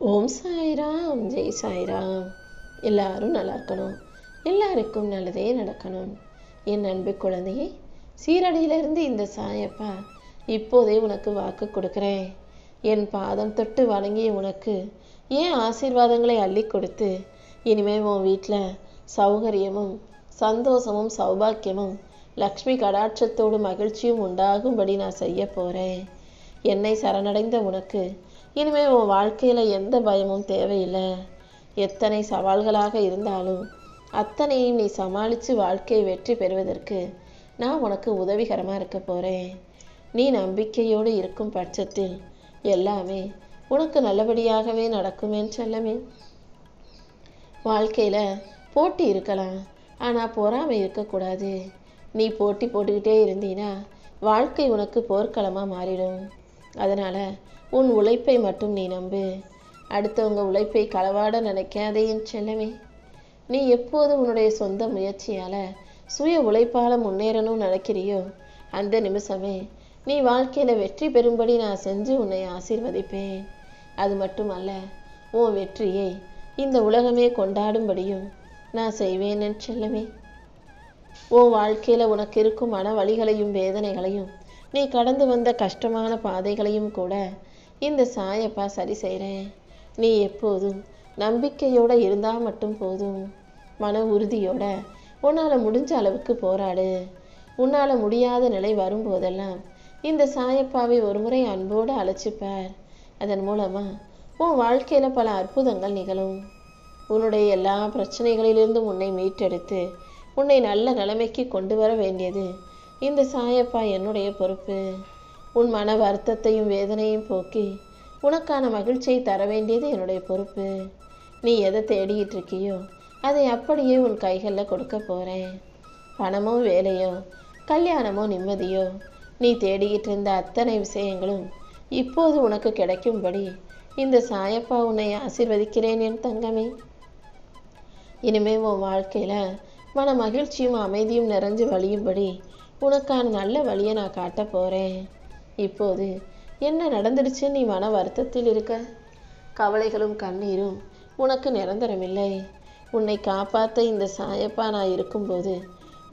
ஓம் சாய்ராம், ஜெய் சாய்ராம். எல்லாரும் நல்லா இருக்கணும், எல்லாருக்கும் நல்லதே நடக்கணும். என் அன்பு குழந்தையே, சீரடியிலிருந்து இந்த சாயப்பா இப்போதே உனக்கு வாக்கு கொடுக்குறேன். என் பாதம் தொட்டு வணங்கிய உனக்கு ஏன் ஆசீர்வாதங்களை அள்ளி கொடுத்து இனிமே உன் வீட்டில் சௌகரியமும் சந்தோஷமும் சௌபாக்கியமும் லக்ஷ்மி கடாட்சத்தோடு மகிழ்ச்சியும் உண்டாகும்படி நான் செய்ய போகிறேன். என்னை சரணடைந்த உனக்கு இனிமே உன் வாழ்க்கையில் எந்த பயமும் தேவையில்லை. எத்தனை சவால்களாக இருந்தாலும் அத்தனையும் நீ சமாளித்து வாழ்க்கையை வெற்றி பெறுவதற்கு நான் உனக்கு உதவிகரமாக இருக்க போகிறேன். நீ நம்பிக்கையோடு இருக்கும் பட்சத்தில் எல்லாமே உனக்கு நல்லபடியாகவே நடக்குமேன்னு செல்லமே. வாழ்க்கையில் போட்டி இருக்கலாம், ஆனால் பொறாமை இருக்கக்கூடாது. நீ போட்டி போட்டுக்கிட்டே இருந்தீன்னா வாழ்க்கை உனக்கு போர்க்களமாக மாறிடும். அதனால் உன் உழைப்பை மட்டும் நீ நம்பு. அடுத்தவங்க உழைப்பை களவாட நினைக்காதே என் செல்லமே. நீ எப்போது உன்னுடைய சொந்த முயற்சியால் சுய உழைப்பால் முன்னேறணும்னு நினைக்கிறியோ அந்த நிமிஷமே நீ வாழ்க்கையில் வெற்றி பெறும்படி நான் செஞ்சு உன்னை ஆசீர்வதிப்பேன். அது மட்டுமல்ல, உன் வெற்றியை இந்த உலகமே கொண்டாடும்படியும் நான் செய்வேன் என் செல்லமே. உன் வாழ்க்கையில் உனக்கு இருக்கும் மன வலிகளையும் வேதனைகளையும் நீ கடந்து வந்த கஷ்டமான பாதைகளையும் கூட இந்த சாயப்பா சரி செய்கிறேன். நீ எப்போதும் நம்பிக்கையோடு இருந்தால் மட்டும் போதும். மன உறுதியோட உன்னால் முடிஞ்ச அளவுக்கு போராடு. உன்னால் முடியாத நிலை வரும்போதெல்லாம் இந்த சாயப்பாவை ஒரு முறை அன்போடு அழைச்சிப்பார். அதன் மூலமாக உன் வாழ்க்கையில் பல அற்புதங்கள் நிகழும். உன்னுடைய எல்லா பிரச்சனைகளிலிருந்தும் உன்னை மீட்டெடுத்து உன்னை நல்ல நிலைமைக்கு கொண்டு வர வேண்டியது இந்த சாயப்பா என்னுடைய பொறுப்பு. உன் மன வருத்தத்தையும் வேதனையும் போக்கி உனக்கான மகிழ்ச்சியை தர வேண்டியது என்னுடைய பொறுப்பு. நீ எதை தேடிக்கிட்டு இருக்கியோ அதை அப்படியே உன் கைகளில் கொடுக்க போகிறேன். பணமோ வேலையோ கல்யாணமோ நிம்மதியோ நீ தேடிக்கிட்டு இருந்த அத்தனை விஷயங்களும் இப்போது உனக்கு கிடைக்கும்படி இந்த சாயப்பா உன்னை ஆசீர்வதிக்கிறேன் என் தங்கமே. இனிமே உன் வாழ்க்கையில் மன மகிழ்ச்சியும் அமைதியும் நிறைஞ்சு வழியும்படி உனக்கான நல்ல வழியை நான் காட்ட போகிறேன். இப்போது என்ன நடந்துடுச்சு நீ மன வருத்தத்தில் இருக்க? கவலைகளும் கண்ணீரும் உனக்கு நிரந்தரமில்லை. உன்னை காப்பாற்ற இந்த சாயப்பா நான் இருக்கும்போது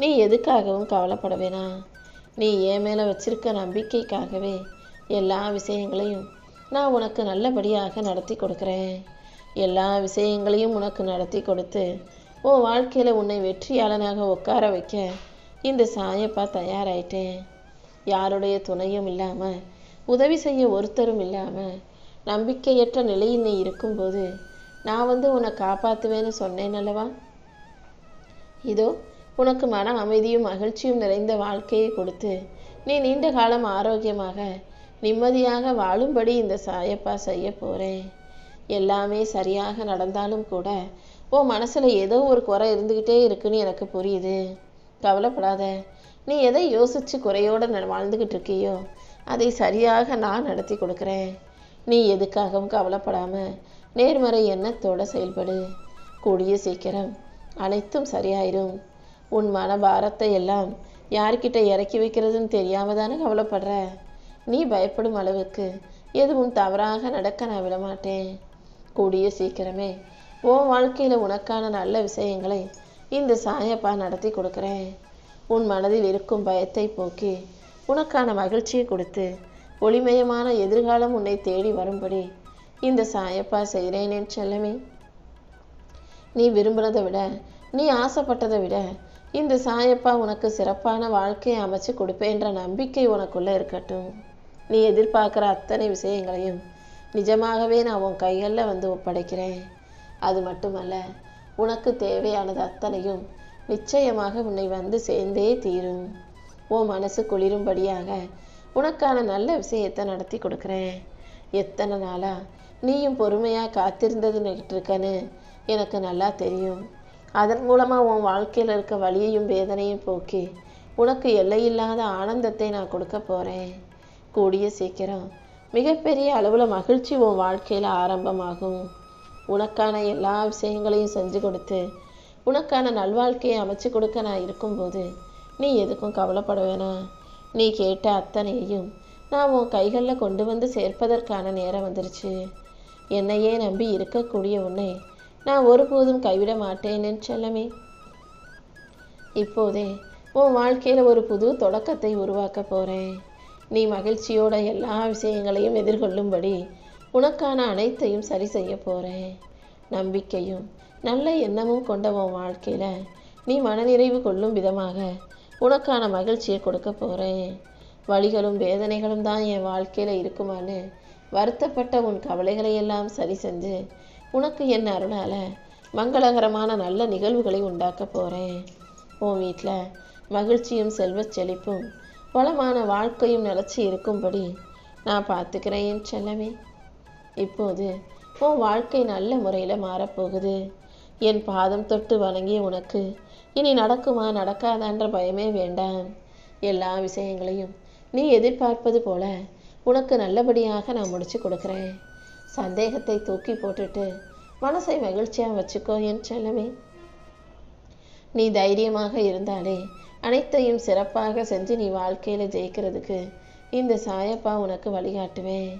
நீ எதுக்காகவும் கவலைப்பட வேணாம். நீ என் மேலே வச்சிருக்க நம்பிக்கைக்காகவே எல்லா விஷயங்களையும் நான் உனக்கு நல்லபடியாக நடத்தி கொடுக்குறேன். எல்லா விஷயங்களையும் உனக்கு நடத்தி கொடுத்து உன் வாழ்க்கையில் உன்னை வெற்றியாளனாக உட்கார வைக்க இந்த சாயப்பா தயாராயிட்டேன். யாருடைய துணையும் இல்லாமல், உதவி செய்ய ஒருத்தரும் இல்லாமல், நம்பிக்கையற்ற நிலையில் நீ இருக்கும்போது நான் உன்னை காப்பாற்றுவேன்னு சொன்னேன் அல்லவா? இதோ உனக்கு மன அமைதியும் மகிழ்ச்சியும் நிறைந்த வாழ்க்கையை கொடுத்து நீ நீண்ட காலம் ஆரோக்கியமாக நிம்மதியாக வாழும்படி இந்த சாயப்பா செய்ய போகிறேன். எல்லாமே சரியாக நடந்தாலும் கூட உன் மனசில் ஏதோ ஒரு குறை இருந்துக்கிட்டே இருக்குன்னு எனக்கு புரியுது. கவலைப்படாத. நீ எதை யோசித்து குறையோடு வாழ்ந்துக்கிட்டு இருக்கியோ அதை சரியாக நான் நடத்தி கொடுக்குறேன். நீ எதுக்காகவும் கவலைப்படாமல் நேர்மறை எண்ணத்தோடு செயல்படு. கூடிய சீக்கிரம் அனைத்தும் சரியாயிரும். உன் மன பாரத்தை எல்லாம் யார்கிட்ட இறக்கி வைக்கிறதுன்னு தெரியாமல் தானே கவலைப்படுற? நீ பயப்படும் அளவுக்கு எதுவும் தவறாக நடக்க நான் விடமாட்டேன். கூடிய சீக்கிரமே உன் வாழ்க்கையில் உனக்கான நல்ல விஷயங்களை இந்த சாயப்பா நடத்தி கொடுக்குறேன். உன் மனதில் இருக்கும் பயத்தை போக்கி உனக்கான மகிழ்ச்சியை கொடுத்து ஒளிமயமான எதிர்காலம் உன்னை தேடி வரும்படி இந்த சாயப்பா செய்கிறேன் என் செல்லமே. நீ விரும்பினதை விட, நீ ஆசைப்பட்டதை விட இந்த சாயப்பா உனக்கு சிறப்பான வாழ்க்கையை அமைச்சு கொடுப்பேன்ற நம்பிக்கை உனக்குள்ளே இருக்கட்டும். நீ எதிர்பார்க்குற அத்தனை விஷயங்களையும் நிஜமாகவே நான் உன் கைகளில் ஒப்படைக்கிறேன். அது மட்டுமல்ல, உனக்கு தேவையானது அத்தனையும் நிச்சயமாக உன்னை சேர்ந்தே தீரும். உன் மனசு குளிரும்படியாக உனக்கான நல்ல விஷயத்தை நடத்தி கொடுக்குறேன். எத்தனை நாளா நீயும் பொறுமையாக காத்திருந்ததுன்னுட்டு இருக்கன்னு எனக்கு நல்லா தெரியும். அதன் மூலமாக உன் வாழ்க்கையில் இருக்க வலியையும் வேதனையும் போக்கி உனக்கு எல்லையில்லாத ஆனந்தத்தை நான் கொடுக்க போகிறேன். கூடிய சீக்கிரம் மிகப்பெரிய அளவில் மகிழ்ச்சி உன் வாழ்க்கையில் ஆரம்பமாகும். உனக்கான எல்லா விஷயங்களையும் செஞ்சு கொடுத்து உனக்கான நல்வாழ்க்கையை அமைச்சு கொடுக்க நான் இருக்கும்போது நீ எதுக்கும் கவலைப்பட வேணாம். நீ கேட்ட அத்தனையையும் நான் உன் கைகளில் கொண்டு சேர்ப்பதற்கான நேரம் வந்துருச்சு. என்னையே நம்பி இருக்கக்கூடிய உன்னை நான் ஒருபோதும் கைவிட மாட்டேன் என் செல்லமே. இப்போதே உன் வாழ்க்கையில் ஒரு புது தொடக்கத்தை உருவாக்க போகிறேன். நீ மகிழ்ச்சியோட எல்லா விஷயங்களையும் எதிர்கொள்ளும்படி உனக்கான அனைத்தையும் சரி செய்ய போகிறேன். நம்பிக்கையும் நல்ல எண்ணமும் கொண்ட உன் வாழ்க்கையில் நீ மனநிறைவு கொள்ளும் விதமாக உனக்கான மகிழ்ச்சியை கொடுக்க போகிறேன். வலிகளும் வேதனைகளும் தான் என் வாழ்க்கையில் இருக்குமான்னு வருத்தப்பட்ட உன் கவலைகளை எல்லாம் சரி செஞ்சு உனக்கு என் அருளால் மங்களகரமான நல்ல நிகழ்வுகளை உண்டாக்க போகிறேன். உன் வீட்டில் மகிழ்ச்சியும் செல்வச் செழிப்பும் வளமான வாழ்க்கையும் நிலச்சி இருக்கும்படி நான் பார்த்துக்கிறேன் என் செல்லமே. இப்போது உன் வாழ்க்கை நல்ல முறையில் மாறப்போகுது. என் பாதம் தொட்டு வணங்கிய உனக்கு இனி நடக்குமா நடக்காதான்ற பயமே வேண்டாம். எல்லா விஷயங்களையும் நீ எதிர்பார்ப்பது போல உனக்கு நல்லபடியாக நான் முடிச்சு கொடுக்குறேன். சந்தேகத்தை தூக்கி போட்டுட்டு மனசை மகிழ்ச்சியாக வச்சுக்கோ என் செல்லமே. நீ தைரியமாக இருந்தாலே அனைத்தையும் சிறப்பாக செஞ்சு நீ வாழ்க்கையில் ஜெயிக்கிறதுக்கு இந்த சாயப்பா உனக்கு வழிகாட்டுவேன்.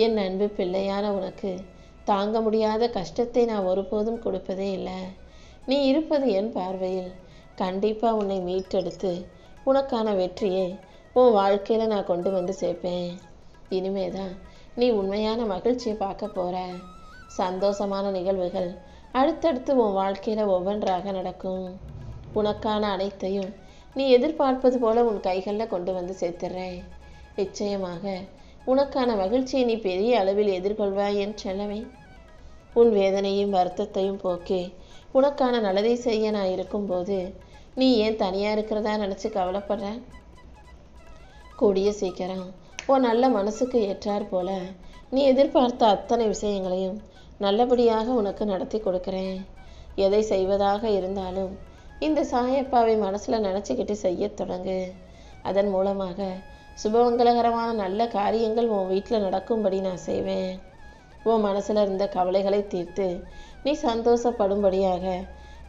என் அன்பு பிள்ளையான உனக்கு தாங்க முடியாத கஷ்டத்தை நான் ஒருபோதும் கொடுப்பதே இல்லை. நீ இருப்பது என் பார்வையில் கண்டிப்பாக உன்னை மீட்டெடுத்து உனக்கான வெற்றியை உன் வாழ்க்கையில் நான் கொண்டு வந்து சேர்ப்பேன். இனிமேதான் நீ உண்மையான மகிழ்ச்சியை பார்க்க போகிற. சந்தோஷமான நிகழ்வுகள் அடுத்தடுத்து உன் வாழ்க்கையில் ஒவ்வொன்றாக நடக்கும். உனக்கான அனைத்தையும் நீ எதிர்பார்ப்பது போல உன் கைகளில் கொண்டு வந்து சேர்த்துறேன். நிச்சயமாக உனக்கான மகிழ்ச்சியை நீ பெரிய அளவில் எதிர்கொள்வாய் என் செல்லமே. உன் வேதனையும் வருத்தத்தையும் போக்கி உனக்கான நல்லதை செய்ய நான் இருக்கும்போது நீ ஏன் தனியாக இருக்கிறதா நினச்சி கவலைப்படுற? கூடிய சீக்கிரம் உன் நல்ல மனசுக்கு ஏற்றார் போல நீ எதிர்பார்த்த அத்தனை விஷயங்களையும் நல்லபடியாக உனக்கு நடத்தி கொடுக்குறேன். எதை செய்வதாக இருந்தாலும் இந்த சாயப்பாவை மனசில் நினச்சிக்கிட்டு செய்ய தொடங்கு. அதன் மூலமாக சுபமங்கலகரமான நல்ல காரியங்கள் உன் வீட்டில் நடக்கும்படி நான் செய்வேன். உன் மனசில் இருந்த கவலைகளை தீர்த்து நீ சந்தோஷப்படும்படியாக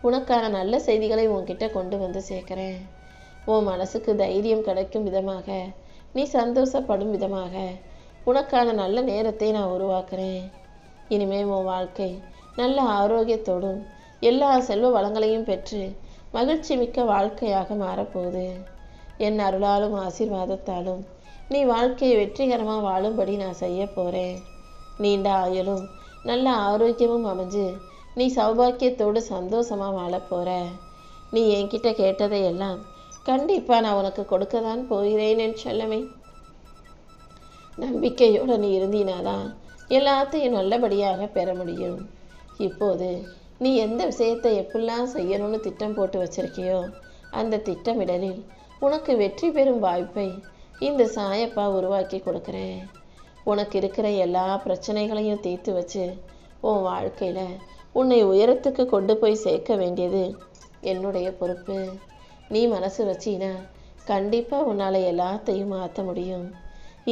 உனக்கான நல்ல செய்திகளை உன்கிட்ட கொண்டு வந்து சேர்க்குறேன். உன் மனசுக்கு தைரியம் கிடைக்கும் விதமாக நீ சந்தோஷப்படும் விதமாக உனக்கான நல்ல நேரத்தை நான் உருவாக்குறேன். இனிமேல் உன் வாழ்க்கை நல்ல ஆரோக்கியத்தோடும் எல்லா செல்வ வளங்களையும் பெற்று மகிழ்ச்சி மிக்க வாழ்க்கையாக மாறப்போகுது. என் அருளாலும் ஆசீர்வாதத்தாலும் நீ வாழ்க்கையை வெற்றிகரமாக வாழும்படி நான் செய்ய போகிறேன். நீண்ட ஆயுளும் நல்ல ஆரோக்கியமும் அமைஞ்சு நீ சௌபாக்கியத்தோடு சந்தோஷமாக வாழப்போகிற. நீ என்கிட்ட கேட்டதை எல்லாம் கண்டிப்பாக நான் உனக்கு கொடுக்க தான் போகிறேன் என் செல்லமே. நம்பிக்கையோடு நீ இருந்தினாதான் எல்லாத்தையும் நல்லபடியாக பெற முடியும். இப்போது நீ எந்த விஷயத்தை எப்படிலாம் செய்யணும்னு திட்டம் போட்டு வச்சிருக்கியோ அந்த திட்டமிடலில் உனக்கு வெற்றி பெறும் வாய்ப்பை இந்த சாயப்பா உருவாக்கி கொடுக்குறேன். உனக்கு இருக்கிற எல்லா பிரச்சனைகளையும் தீர்த்து வச்சு உன் வாழ்க்கையில் உன்னை உயரத்துக்கு கொண்டு போய் சேர்க்க வேண்டியது என்னுடைய பொறுப்பு. நீ மனசு வச்சினா கண்டிப்பாக உன்னால் எல்லாத்தையும் மாற்ற முடியும்.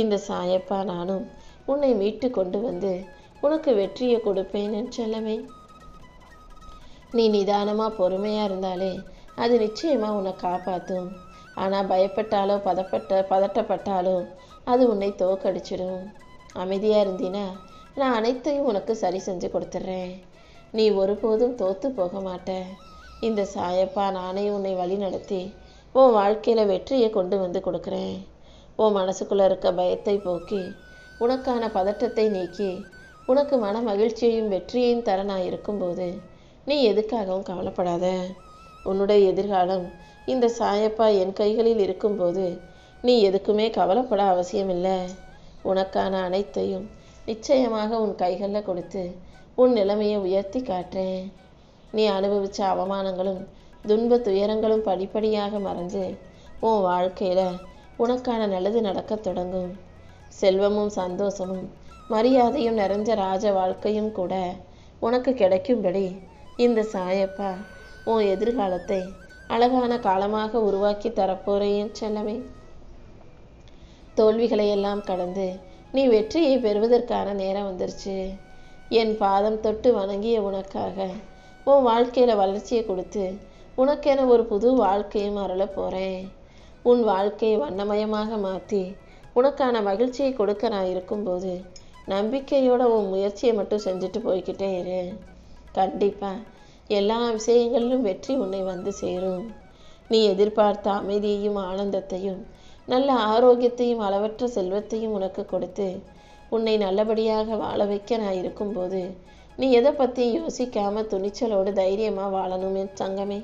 இந்த சாயப்பா நானும் உன்னை மீட்டு கொண்டு வந்து உனக்கு வெற்றியை கொடுப்பேன்னு செல்லமே. நீ நிதானமாக பொறுமையாக இருந்தாலே அது நிச்சயமாக உன்னை காப்பாற்றும். ஆனால் பயப்பட்டாலோ பதட்டப்பட்டாலோ அது உன்னை தோக்கடிச்சிடும். அமைதியாக இருந்தினா நான் அனைத்தையும் உனக்கு சரி செஞ்சு கொடுத்துட்றேன். நீ ஒருபோதும் தோற்று போக மாட்ட. இந்த சாயப்பா நானே உன்னை வழி நடத்தி உன் வாழ்க்கையில் வெற்றியை கொண்டு வந்து கொடுக்குறேன். உன் மனசுக்குள்ளே இருக்க பயத்தை போக்கி உனக்கான பதட்டத்தை நீக்கி உனக்கு மன மகிழ்ச்சியையும் வெற்றியையும் தர நான் இருக்கும்போது நீ எதுக்காகவும் கவலைப்படாத. உன்னுடைய எதிர்காலம் இந்த சாயப்பா என் கைகளில் இருக்கும்போது நீ எதுக்குமே கவலைப்பட அவசியமில்லை. உனக்கான அனைத்தையும் நிச்சயமாக உன் கைகளில் கொடுத்து உன் நிலைமையை உயர்த்தி காட்டுறேன். நீ அனுபவித்த அவமானங்களும் துன்ப துயரங்களும் படிப்படியாக மறைஞ்சு உன் வாழ்க்கையில் உனக்கான நல்லது நடக்க தொடங்கும். செல்வமும் சந்தோஷமும் மரியாதையும் நிறைஞ்ச ராஜ வாழ்க்கையும் கூட உனக்கு கிடைக்கும்படி இந்த சாயப்பா உன் எதிர்காலத்தை அழகான காலமாக உருவாக்கி தரப்போறேன் செல்லமே. தோல்விகளை எல்லாம் கடந்து நீ வெற்றியை பெறுவதற்கான நேரம் வந்துருச்சு. என் பாதம் தொட்டு வணங்கிய உனக்காக உன் வாழ்க்கையில் வளர்ச்சியை கொடுத்து உனக்கென ஒரு புது வாழ்க்கையும் அருள போகிறேன். உன் வாழ்க்கையை வண்ணமயமாக மாற்றி உனக்கான மகிழ்ச்சியை கொடுக்க நான் இருக்கும்போது நம்பிக்கையோட உன் முயற்சியை மட்டும் செஞ்சுட்டு போய்கிட்டே இரு. கண்டிப்பாக எல்லா விஷயங்களிலும் வெற்றி உன்னை வந்து சேரும். நீ எதிர்பார்த்த அமைதியையும் ஆனந்தத்தையும் நல்ல ஆரோக்கியத்தையும் அளவற்ற செல்வத்தையும் உனக்கு கொடுத்து உன்னை நல்லபடியாக வாழ வைக்க நான் இருக்கும்போது நீ எதை பற்றி யோசிக்காமல் துணிச்சலோடு தைரியமாக வாழணும் என் தங்கமே.